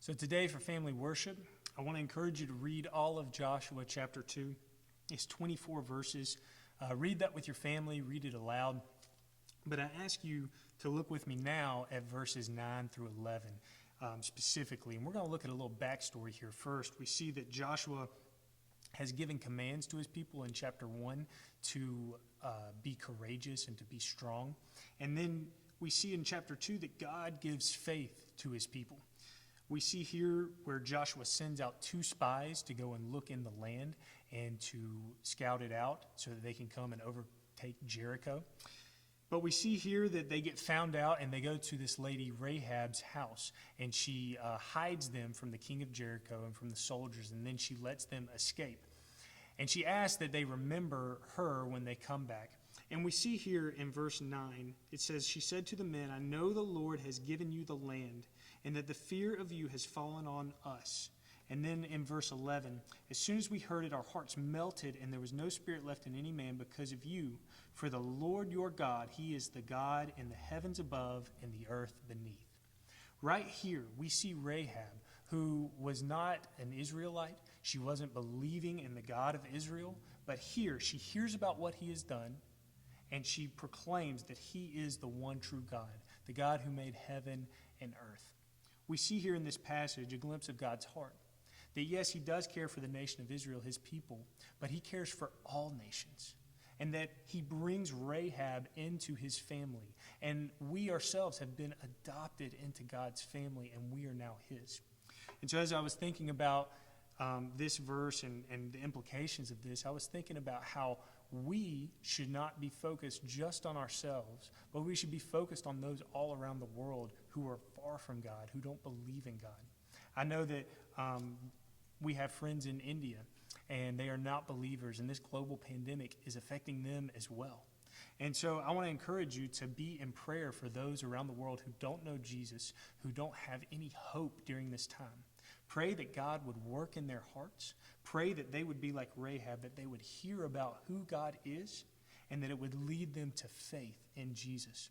So today for family worship, I want to encourage you to read all of Joshua chapter 2. It's 24 verses. Read that with your family, read it aloud. But I ask you to look with me now at verses 9 through 11 specifically. And we're going to look at a little backstory here first. We see that Joshua has given commands to his people in chapter 1 to be courageous and to be strong. And then we see in chapter 2 that God gives faith to his people. We see here where Joshua sends out 2 spies to go and look in the land and to scout it out so that they can come and overtake Jericho. But we see here that they get found out and they go to this lady Rahab's house, and she hides them from the king of Jericho and from the soldiers, and then she lets them escape. And she asks that they remember her when they come back. And we see here in verse 9, it says, "She said to the men, I know the Lord has given you the land, and that the fear of you has fallen on us." And then in verse 11, "As soon as we heard it, our hearts melted, and there was no spirit left in any man because of you. For the Lord your God, he is the God in the heavens above and the earth beneath." Right here, we see Rahab, who was not an Israelite. She wasn't believing in the God of Israel. But here, she hears about what he has done, and she proclaims that he is the one true God, the God who made heaven and earth. We see here in this passage a glimpse of God's heart. That yes, he does care for the nation of Israel, his people, but he cares for all nations. And that he brings Rahab into his family. And we ourselves have been adopted into God's family, and we are now his. And so as I was thinking about this verse and the implications of this, I was thinking about how we should not be focused just on ourselves, but we should be focused on those all around the world who are far from God, who don't believe in God. I know that we have friends in India, and they are not believers, and this global pandemic is affecting them as well. And so I want to encourage you to be in prayer for those around the world who don't know Jesus, who don't have any hope during this time. Pray that God would work in their hearts. Pray that they would be like Rahab, that they would hear about who God is, and that it would lead them to faith in Jesus.